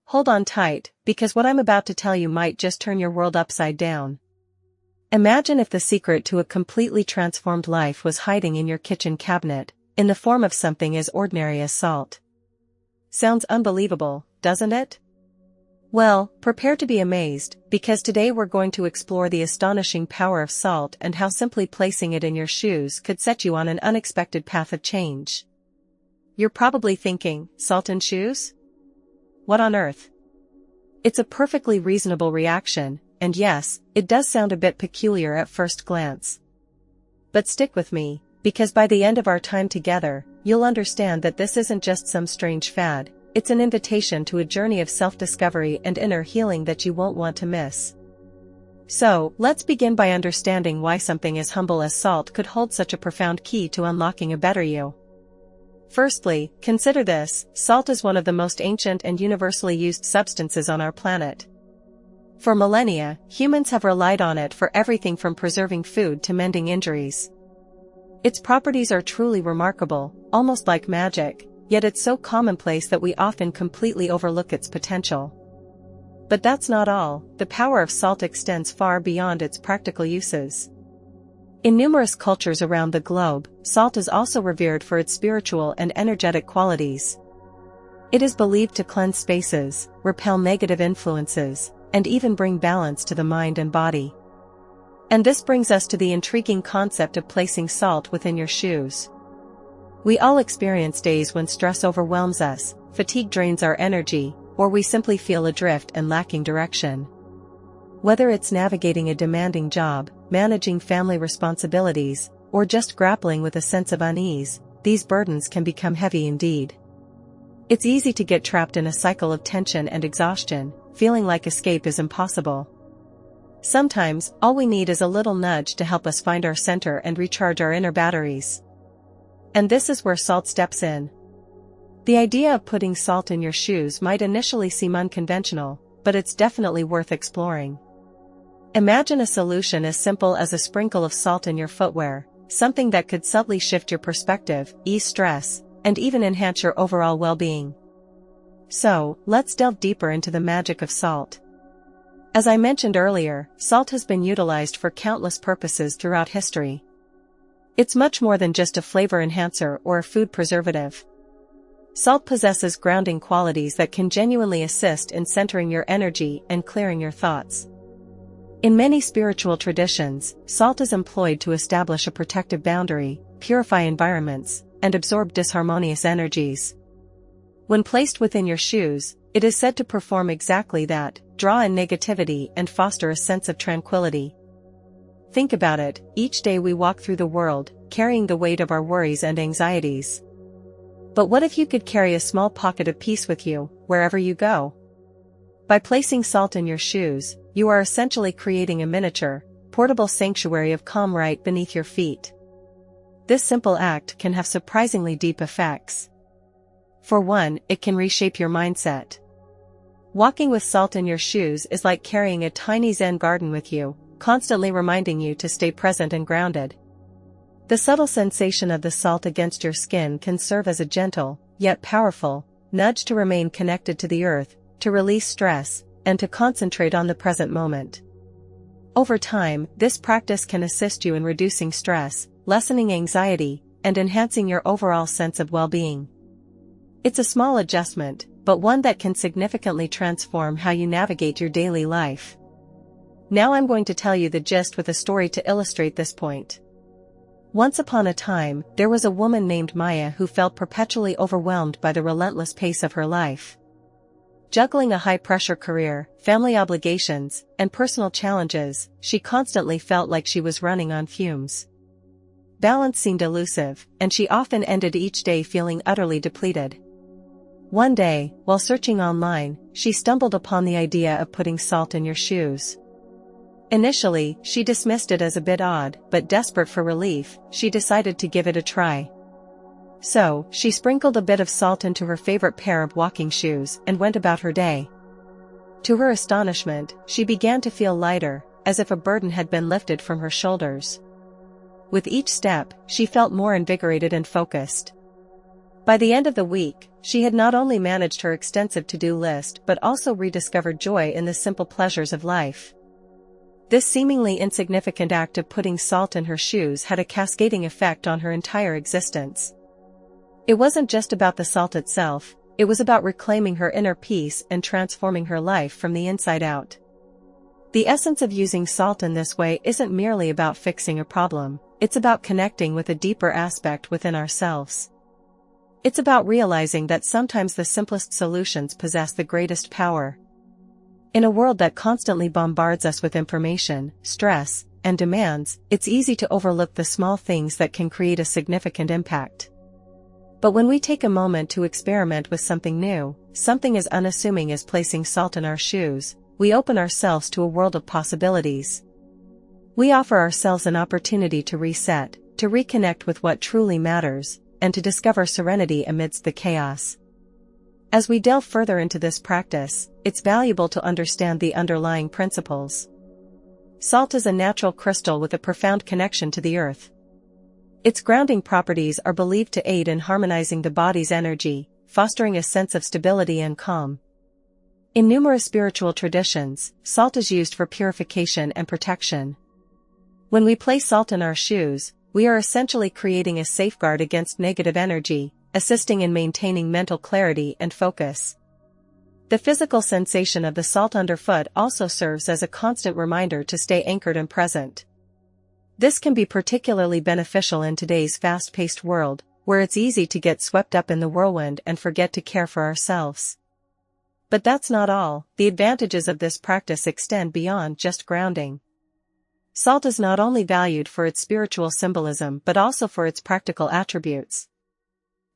Hold on tight, because what I'm about to tell you might just turn your world upside down. Imagine if the secret to a completely transformed life was hiding in your kitchen cabinet, in the form of something as ordinary as salt. Sounds unbelievable, doesn't it? Well, prepare to be amazed, because today we're going to explore the astonishing power of salt and how simply placing it in your shoes could set you on an unexpected path of change. You're probably thinking, salt in shoes? What on earth? It's a perfectly reasonable reaction, and yes, it does sound a bit peculiar at first glance. But stick with me, because by the end of our time together, you'll understand that this isn't just some strange fad. It's an invitation to a journey of self-discovery and inner healing that you won't want to miss. So, let's begin by understanding why something as humble as salt could hold such a profound key to unlocking a better you. Firstly, consider this: salt is one of the most ancient and universally used substances on our planet. For millennia, humans have relied on it for everything from preserving food to mending injuries. Its properties are truly remarkable, almost like magic. Yet it's so commonplace that we often completely overlook its potential. But that's not all. The power of salt extends far beyond its practical uses. In numerous cultures around the globe, salt is also revered for its spiritual and energetic qualities. It is believed to cleanse spaces, repel negative influences, and even bring balance to the mind and body. And this brings us to the intriguing concept of placing salt within your shoes. We all experience days when stress overwhelms us, fatigue drains our energy, or we simply feel adrift and lacking direction. Whether it's navigating a demanding job, managing family responsibilities, or just grappling with a sense of unease, these burdens can become heavy indeed. It's easy to get trapped in a cycle of tension and exhaustion, feeling like escape is impossible. Sometimes, all we need is a little nudge to help us find our center and recharge our inner batteries. And this is where salt steps in. The idea of putting salt in your shoes might initially seem unconventional, but it's definitely worth exploring. Imagine a solution as simple as a sprinkle of salt in your footwear, something that could subtly shift your perspective, ease stress, and even enhance your overall well-being. So, let's delve deeper into the magic of salt. As I mentioned earlier, salt has been utilized for countless purposes throughout history. It's much more than just a flavor enhancer or a food preservative. Salt possesses grounding qualities that can genuinely assist in centering your energy and clearing your thoughts. In many spiritual traditions, salt is employed to establish a protective boundary, purify environments, and absorb disharmonious energies. When placed within your shoes, it is said to perform exactly that: draw in negativity and foster a sense of tranquility. Think about it: each day we walk through the world, carrying the weight of our worries and anxieties. But what if you could carry a small pocket of peace with you, wherever you go? By placing salt in your shoes, you are essentially creating a miniature, portable sanctuary of calm right beneath your feet. This simple act can have surprisingly deep effects. For one, it can reshape your mindset. Walking with salt in your shoes is like carrying a tiny Zen garden with you, constantly reminding you to stay present and grounded. The subtle sensation of the salt against your skin can serve as a gentle, yet powerful, nudge to remain connected to the earth, to release stress, and to concentrate on the present moment. Over time, this practice can assist you in reducing stress, lessening anxiety, and enhancing your overall sense of well-being. It's a small adjustment, but one that can significantly transform how you navigate your daily life. Now I'm going to tell you the gist with a story to illustrate this point. Once upon a time, there was a woman named Maya who felt perpetually overwhelmed by the relentless pace of her life. Juggling a high-pressure career, family obligations, and personal challenges, she constantly felt like she was running on fumes. Balance seemed elusive, and she often ended each day feeling utterly depleted. One day, while searching online, she stumbled upon the idea of putting salt in your shoes. Initially, she dismissed it as a bit odd, but desperate for relief, she decided to give it a try. So, she sprinkled a bit of salt into her favorite pair of walking shoes and went about her day. To her astonishment, she began to feel lighter, as if a burden had been lifted from her shoulders. With each step, she felt more invigorated and focused. By the end of the week, she had not only managed her extensive to-do list but also rediscovered joy in the simple pleasures of life. This seemingly insignificant act of putting salt in her shoes had a cascading effect on her entire existence. It wasn't just about the salt itself, it was about reclaiming her inner peace and transforming her life from the inside out. The essence of using salt in this way isn't merely about fixing a problem, it's about connecting with a deeper aspect within ourselves. It's about realizing that sometimes the simplest solutions possess the greatest power. In a world that constantly bombards us with information, stress, and demands, it's easy to overlook the small things that can create a significant impact. But when we take a moment to experiment with something new, something as unassuming as placing salt in our shoes, we open ourselves to a world of possibilities. We offer ourselves an opportunity to reset, to reconnect with what truly matters, and to discover serenity amidst the chaos. As we delve further into this practice, it's valuable to understand the underlying principles. Salt is a natural crystal with a profound connection to the earth. Its grounding properties are believed to aid in harmonizing the body's energy, fostering a sense of stability and calm. In numerous spiritual traditions, salt is used for purification and protection. When we place salt in our shoes, we are essentially creating a safeguard against negative energy, assisting in maintaining mental clarity and focus. The physical sensation of the salt underfoot also serves as a constant reminder to stay anchored and present. This can be particularly beneficial in today's fast-paced world, where it's easy to get swept up in the whirlwind and forget to care for ourselves. But that's not all. The advantages of this practice extend beyond just grounding. Salt is not only valued for its spiritual symbolism but also for its practical attributes.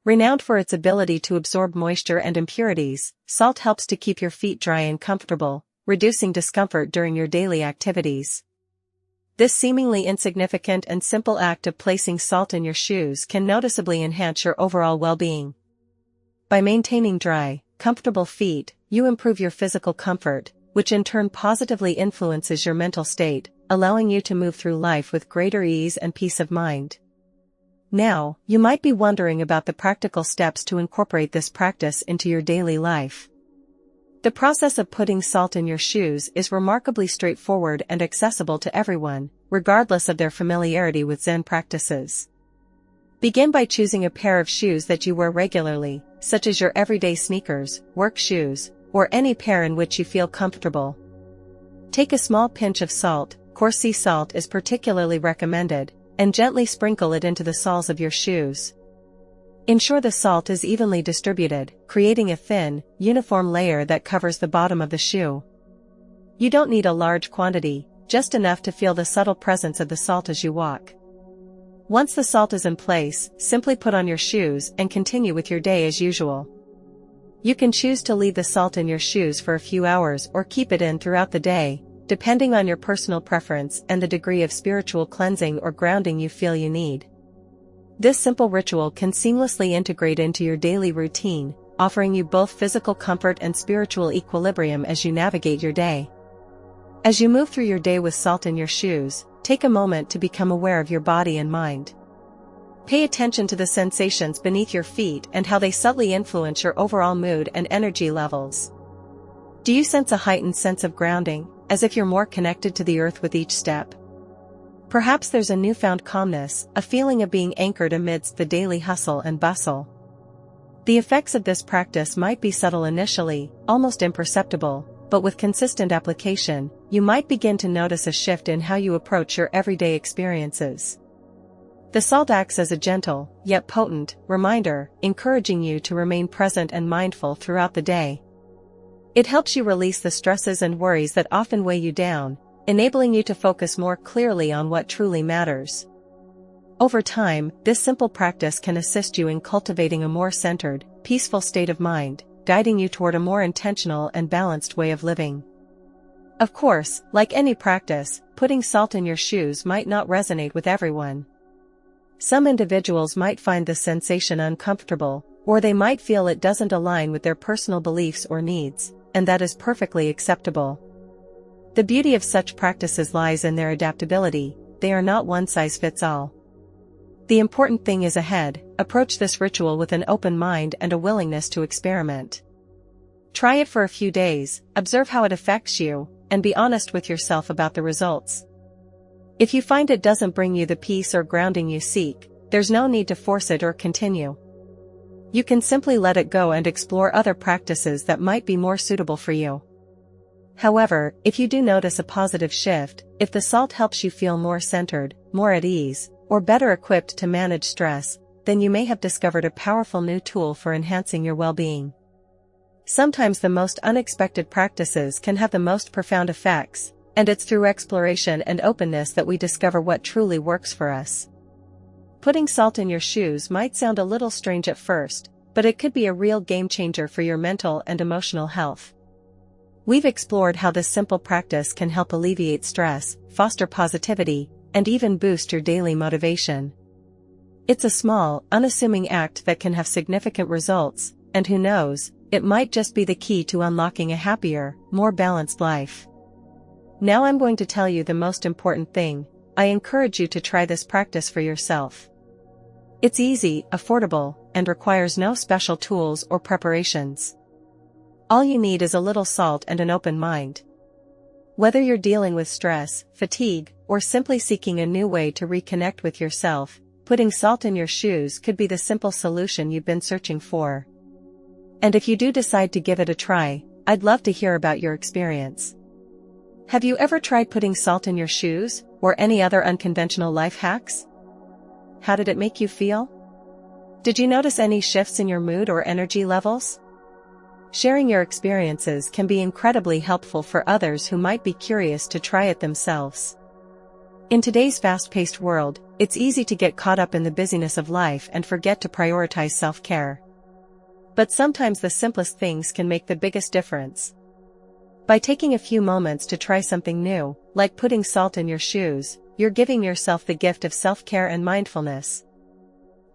Renowned for its ability to absorb moisture and impurities, salt helps to keep your feet dry and comfortable, reducing discomfort during your daily activities. This seemingly insignificant and simple act of placing salt in your shoes can noticeably enhance your overall well-being. By maintaining dry, comfortable feet, you improve your physical comfort, which in turn positively influences your mental state, allowing you to move through life with greater ease and peace of mind. Now, you might be wondering about the practical steps to incorporate this practice into your daily life. The process of putting salt in your shoes is remarkably straightforward and accessible to everyone, regardless of their familiarity with Zen practices. Begin by choosing a pair of shoes that you wear regularly, such as your everyday sneakers, work shoes, or any pair in which you feel comfortable. Take a small pinch of salt, coarse sea salt is particularly recommended, and gently sprinkle it into the soles of your shoes. Ensure the salt is evenly distributed, creating a thin, uniform layer that covers the bottom of the shoe. You don't need a large quantity, just enough to feel the subtle presence of the salt as you walk. Once the salt is in place, simply put on your shoes and continue with your day as usual. You can choose to leave the salt in your shoes for a few hours or keep it in throughout the day, depending on your personal preference and the degree of spiritual cleansing or grounding you feel you need. This simple ritual can seamlessly integrate into your daily routine, offering you both physical comfort and spiritual equilibrium as you navigate your day. As you move through your day with salt in your shoes, take a moment to become aware of your body and mind. Pay attention to the sensations beneath your feet and how they subtly influence your overall mood and energy levels. Do you sense a heightened sense of grounding, as if you're more connected to the earth with each step? Perhaps there's a newfound calmness, a feeling of being anchored amidst the daily hustle and bustle. The effects of this practice might be subtle initially, almost imperceptible, but with consistent application, you might begin to notice a shift in how you approach your everyday experiences. The salt acts as a gentle, yet potent, reminder, encouraging you to remain present and mindful throughout the day. It helps you release the stresses and worries that often weigh you down, enabling you to focus more clearly on what truly matters. Over time, this simple practice can assist you in cultivating a more centered, peaceful state of mind, guiding you toward a more intentional and balanced way of living. Of course, like any practice, putting salt in your shoes might not resonate with everyone. Some individuals might find the sensation uncomfortable, or they might feel it doesn't align with their personal beliefs or needs, and that is perfectly acceptable. The beauty of such practices lies in their adaptability, they are not one-size-fits-all. The important thing is ahead. Approach this ritual with an open mind and a willingness to experiment. Try it for a few days, observe how it affects you, and be honest with yourself about the results. If you find it doesn't bring you the peace or grounding you seek, there's no need to force it or continue. You can simply let it go and explore other practices that might be more suitable for you. However, if you do notice a positive shift, if the salt helps you feel more centered, more at ease, or better equipped to manage stress, then you may have discovered a powerful new tool for enhancing your well-being. Sometimes the most unexpected practices can have the most profound effects, and it's through exploration and openness that we discover what truly works for us. Putting salt in your shoes might sound a little strange at first, but it could be a real game changer for your mental and emotional health. We've explored how this simple practice can help alleviate stress, foster positivity, and even boost your daily motivation. It's a small, unassuming act that can have significant results, and who knows, it might just be the key to unlocking a happier, more balanced life. Now I'm going to tell you the most important thing. I encourage you to try this practice for yourself. It's easy, affordable, and requires no special tools or preparations. All you need is a little salt and an open mind. Whether you're dealing with stress, fatigue, or simply seeking a new way to reconnect with yourself, putting salt in your shoes could be the simple solution you've been searching for. And if you do decide to give it a try, I'd love to hear about your experience. Have you ever tried putting salt in your shoes, or any other unconventional life hacks? How did it make you feel? Did you notice any shifts in your mood or energy levels? Sharing your experiences can be incredibly helpful for others who might be curious to try it themselves. In today's fast-paced world, it's easy to get caught up in the busyness of life and forget to prioritize self-care. But sometimes the simplest things can make the biggest difference. By taking a few moments to try something new, like putting salt in your shoes, you're giving yourself the gift of self-care and mindfulness.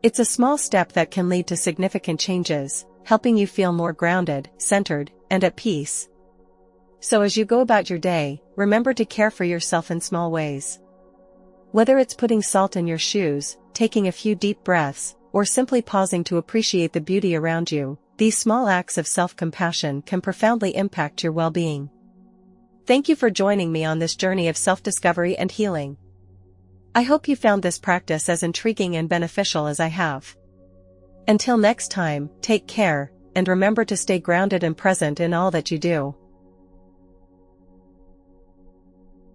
It's a small step that can lead to significant changes, helping you feel more grounded, centered, and at peace. So as you go about your day, remember to care for yourself in small ways. Whether it's putting salt in your shoes, taking a few deep breaths, or simply pausing to appreciate the beauty around you, these small acts of self-compassion can profoundly impact your well-being. Thank you for joining me on this journey of self-discovery and healing. I hope you found this practice as intriguing and beneficial as I have. Until next time, take care, and remember to stay grounded and present in all that you do.